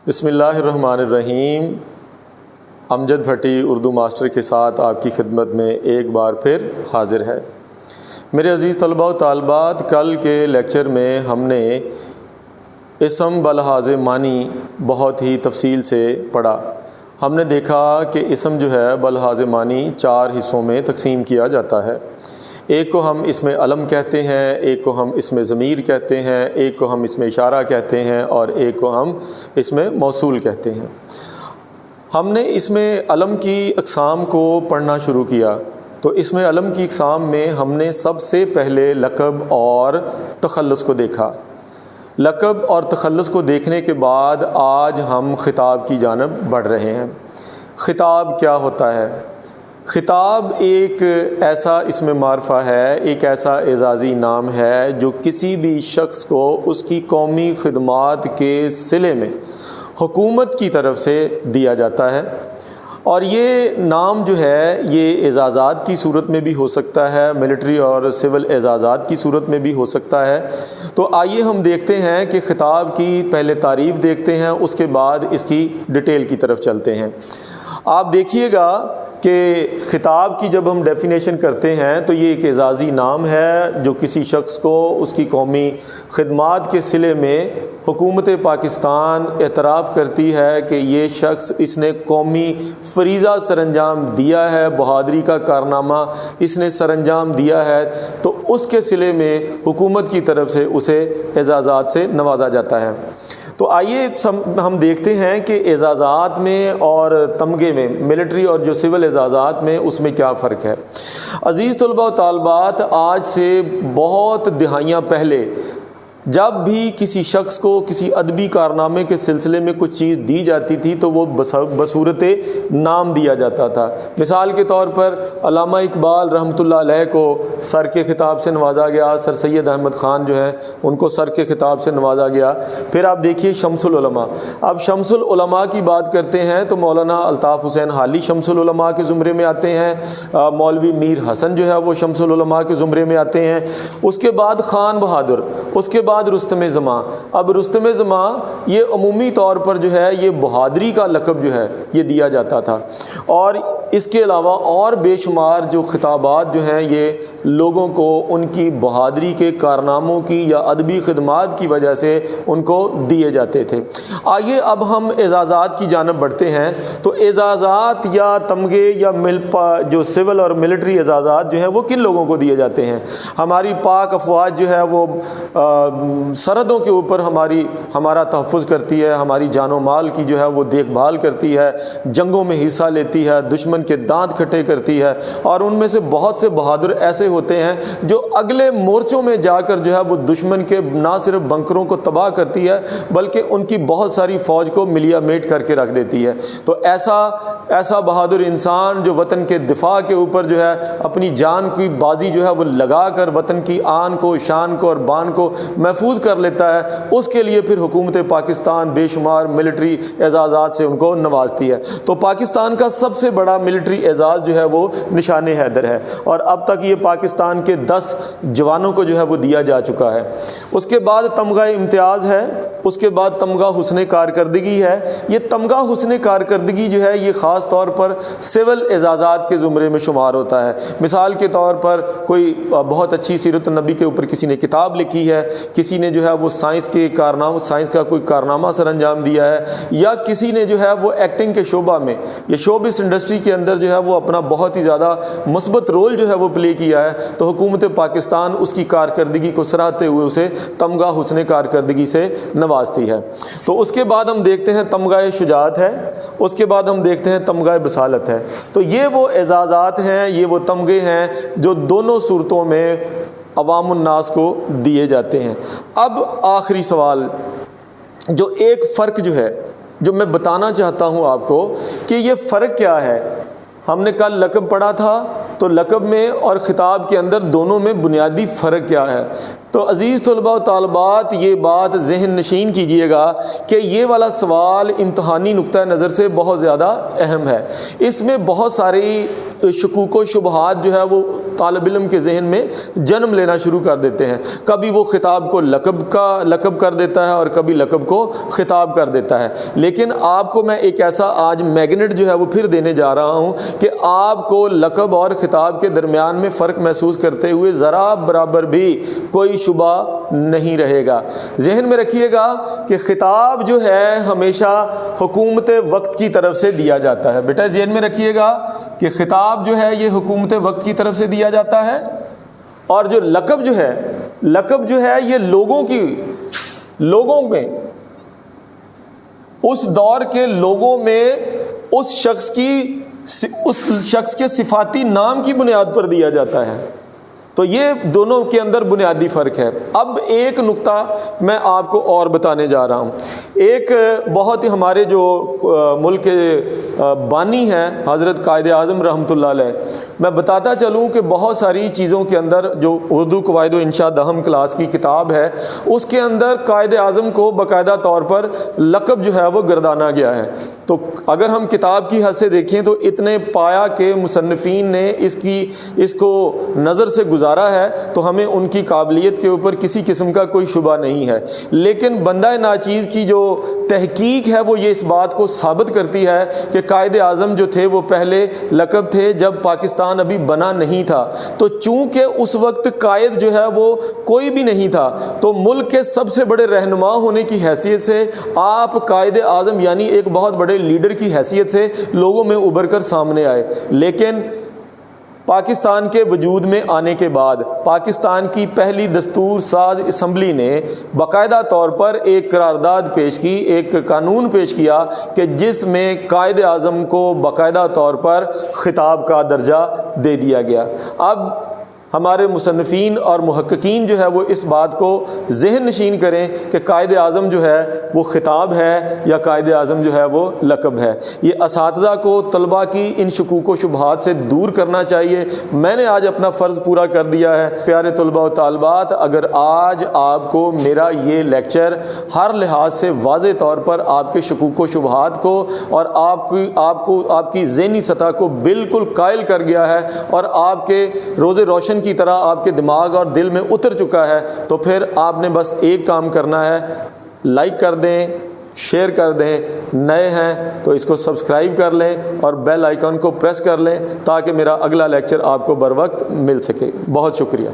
بسم اللہ الرحمن الرحیم۔ امجد بھٹی اردو ماسٹر کے ساتھ آپ کی خدمت میں ایک بار پھر حاضر ہے۔ میرے عزیز طلباء و طالبات، کل کے لیکچر میں ہم نے اسم بلحاظ معنی بہت ہی تفصیل سے پڑھا۔ ہم نے دیکھا کہ اسم جو ہے بلحاظ معنی 4 حصوں میں تقسیم کیا جاتا ہے۔ ایک کو ہم اسم علم کہتے ہیں، ایک کو ہم اسم ضمیر کہتے ہیں، ایک کو ہم اسم اشارہ کہتے ہیں، اور ایک کو ہم اسم موصول کہتے ہیں۔ ہم نے اسم علم کی اقسام کو پڑھنا شروع کیا تو اسم علم کی اقسام میں ہم نے سب سے پہلے لقب اور تخلص کو دیکھا۔ لقب اور تخلص کو دیکھنے کے بعد آج ہم خطاب کی جانب بڑھ رہے ہیں۔ خطاب کیا ہوتا ہے؟ خطاب ایک ایسا اسم معرفہ ہے، ایک ایسا اعزازی نام ہے جو کسی بھی شخص کو اس کی قومی خدمات کے صلے میں حکومت کی طرف سے دیا جاتا ہے، اور یہ نام جو ہے یہ اعزازات کی صورت میں بھی ہو سکتا ہے، ملٹری اور سول اعزازات کی صورت میں بھی ہو سکتا ہے۔ تو آئیے ہم دیکھتے ہیں کہ خطاب کی پہلے تعریف دیکھتے ہیں، اس کے بعد اس کی ڈیٹیل کی طرف چلتے ہیں۔ آپ دیکھیے گا کہ خطاب کی جب ہم ڈیفینیشن کرتے ہیں تو یہ ایک اعزازی نام ہے جو کسی شخص کو اس کی قومی خدمات کے صلے میں حکومت پاکستان اعتراف کرتی ہے کہ یہ شخص اس نے قومی فریضہ سر انجام دیا ہے، بہادری کا کارنامہ اس نے سر انجام دیا ہے، تو اس کے صلے میں حکومت کی طرف سے اسے اعزازات سے نوازا جاتا ہے۔ تو آئیے ہم دیکھتے ہیں کہ اعزازات میں اور تمغے میں، ملٹری اور جو سول اعزازات میں، اس میں کیا فرق ہے۔ عزیز طلباء و طالبات، آج سے بہت دہائیاں پہلے جب بھی کسی شخص کو کسی ادبی کارنامے کے سلسلے میں کچھ چیز دی جاتی تھی تو وہ بصورت نام دیا جاتا تھا۔ مثال کے طور پر علامہ اقبال رحمۃ اللہ علیہ کو سر کے خطاب سے نوازا گیا، سر سید احمد خان جو ہیں ان کو سر کے خطاب سے نوازا گیا۔ پھر آپ دیکھیے شمس العلماء، اب شمس العلماء کی بات کرتے ہیں تو مولانا الطاف حسین حالی شمس العلماء کے زمرے میں آتے ہیں، مولوی میر حسن جو ہے وہ شمس العلماء کے زمرے میں آتے ہیں۔ اس کے بعد خان بہادر، اس کے بعد رستم زماں۔ اب رستم زماں یہ عمومی طور پر جو ہے یہ بہادری کا لقب جو ہے یہ دیا جاتا تھا، اور اس کے علاوہ اور بے شمار جو خطابات جو ہیں یہ لوگوں کو ان کی بہادری کے کارناموں کی یا ادبی خدمات کی وجہ سے ان کو دیے جاتے تھے۔ آئیے اب ہم اعزازات کی جانب بڑھتے ہیں۔ تو اعزازات یا تمغے یا جو سول اور ملٹری اعزازات جو ہیں وہ کن لوگوں کو دیے جاتے ہیں؟ ہماری پاک افواج جو ہے وہ سرحدوں کے اوپر ہمارا تحفظ کرتی ہے، ہماری جان و مال کی جو ہے وہ دیکھ بھال کرتی ہے، جنگوں میں حصہ لیتی ہے، دشمن کے دانت کھٹے کرتی ہے، اور ان میں سے بہت سے بہادر ایسے ہوتے ہیں جو اگلے مورچوں میں جا کر جو ہے وہ دشمن کے نہ صرف بنکروں کو تباہ کرتی ہے بلکہ ان کی بہت ساری فوج کو ملیا میٹ کر کے رکھ دیتی ہے۔ تو ایسا بہادر انسان جو وطن کے دفاع کے اوپر جو ہے اپنی جان کی بازی جو ہے وہ لگا کر وطن کی آن کو، شان کو اور بان کو محفوظ کر لیتا ہے، اس کے لیے پھر حکومت پاکستان بے شمار ملٹری اعزازات سے ان کو نوازتی ہے۔ تو پاکستان کا سب سے بڑا ملٹری اعزاز جو ہے وہ نشان حیدر ہے، اور اب تک یہ پاکستان کے 10 جوانوں کو جو ہے وہ دیا جا چکا ہے۔ اس کے بعد تمغہ امتیاز ہے، اس کے بعد تمغہ حسن کارکردگی ہے۔ یہ تمغہ حسن کارکردگی جو ہے یہ خاص طور پر سول اعزازات کے زمرے میں شمار ہوتا ہے۔ مثال کے طور پر کوئی بہت اچھی سیرت النبی کے اوپر کسی نے کتاب لکھی ہے، کسی نے جو ہے وہ سائنس کا کوئی کارنامہ سر انجام دیا ہے، یا کسی نے جو ہے وہ ایکٹنگ کے شعبہ میں یا شوبز انڈسٹری کے اندر جو ہے وہ اپنا بہت ہی زیادہ مثبت رول جو ہے وہ پلے کیا ہے، تو حکومت پاکستان اس کی کارکردگی کو سراہتے ہوئے اسے تمغہ حسن کارکردگی سے نوازتی ہے۔ تو اس کے بعد ہم دیکھتے ہیں تمغہ شجاعت ہے، اس کے بعد ہم دیکھتے ہیں تمغہ بصالت ہے۔ تو یہ وہ اعزازات ہیں، یہ وہ تمغے ہیں جو دونوں صورتوں میں عوام الناس کو دیے جاتے ہیں۔ اب آخری سوال، جو ایک فرق جو ہے جو میں بتانا چاہتا ہوں آپ کو کہ یہ فرق کیا ہے۔ ہم نے کل لقب پڑھا تھا، تو لقب میں اور خطاب کے اندر دونوں میں بنیادی فرق کیا ہے؟ تو عزیز طلباء و طالبات یہ بات ذہن نشین کیجئے گا کہ یہ والا سوال امتحانی نقطہ نظر سے بہت زیادہ اہم ہے۔ اس میں بہت ساری شکوک و شبہات جو ہے وہ طالب علم کے ذہن میں جنم لینا شروع کر دیتے ہیں۔ کبھی وہ خطاب کو لقب کر دیتا ہے اور کبھی لقب کو خطاب کر دیتا ہے۔ لیکن آپ کو میں ایک ایسا آج میگنیٹ جو ہے وہ پھر دینے جا رہا ہوں کہ آپ کو لقب اور خطاب کے درمیان میں فرق محسوس کرتے ہوئے ذرا برابر بھی کوئی شبہ نہیں رہے گا۔ ذہن میں رکھیے گا کہ خطاب جو ہے ہمیشہ حکومت وقت کی طرف سے دیا جاتا ہے۔ بیٹا ذہن میں رکھیے گا کہ خطاب جو ہے یہ حکومت وقت کی طرف سے دیا جاتا ہے، اور جو لقب جو ہے یہ لوگوں میں اس دور کے لوگوں میں اس شخص کے صفاتی نام کی بنیاد پر دیا جاتا ہے۔ تو یہ دونوں کے اندر بنیادی فرق ہے۔ اب ایک نقطہ میں آپ کو اور بتانے جا رہا ہوں۔ ایک بہت ہی ہمارے جو ملک کے بانی ہیں حضرت قائد اعظم رحمۃ اللہ علیہ، میں بتاتا چلوں کہ بہت ساری چیزوں کے اندر جو اردو قواعد و انشاء دہم کلاس کی کتاب ہے اس کے اندر قائد اعظم کو باقاعدہ طور پر لقب جو ہے وہ گردانا گیا ہے۔ تو اگر ہم کتاب کی حد سے دیکھیں تو اتنے پایا کہ مصنفین نے اس کو نظر سے گزارا ہے تو ہمیں ان کی قابلیت کے اوپر کسی قسم کا کوئی شبہ نہیں ہے۔ لیکن بندہ ناچیز کی جو تحقیق ہے وہ یہ اس بات کو ثابت کرتی ہے کہ قائد اعظم جو تھے وہ پہلے لقب تھے جب پاکستان ابھی بنا نہیں تھا۔ تو چونکہ اس وقت قائد جو ہے وہ کوئی بھی نہیں تھا تو ملک کے سب سے بڑے رہنما ہونے کی حیثیت سے آپ قائد اعظم یعنی ایک بہت بڑے لیڈر کی حیثیت سے لوگوں میں ابھر کر سامنے آئے۔ لیکن پاکستان کے وجود میں آنے کے بعد پاکستان کی پہلی دستور ساز اسمبلی نے باقاعدہ طور پر ایک قرارداد پیش کی، ایک قانون پیش کیا کہ جس میں قائد اعظم کو باقاعدہ طور پر خطاب کا درجہ دے دیا گیا۔ اب ہمارے مصنفین اور محققین جو ہے وہ اس بات کو ذہن نشین کریں کہ قائد اعظم جو ہے وہ خطاب ہے یا قائد اعظم جو ہے وہ لقب ہے۔ یہ اساتذہ کو طلباء کی ان شکوک و شبہات سے دور کرنا چاہیے۔ میں نے آج اپنا فرض پورا کر دیا ہے۔ پیارے طلباء و طالبات، اگر آج آپ کو میرا یہ لیکچر ہر لحاظ سے واضح طور پر آپ کے شکوک و شبہات کو اور آپ کی ذہنی سطح کو بالکل قائل کر گیا ہے اور آپ کے روز روشن کی طرح آپ کے دماغ اور دل میں اتر چکا ہے، تو پھر آپ نے بس ایک کام کرنا ہے، لائک کر دیں، شیئر کر دیں، نئے ہیں تو اس کو سبسکرائب کر لیں اور بیل آئیکن کو پریس کر لیں تاکہ میرا اگلا لیکچر آپ کو بر وقت مل سکے۔ بہت شکریہ۔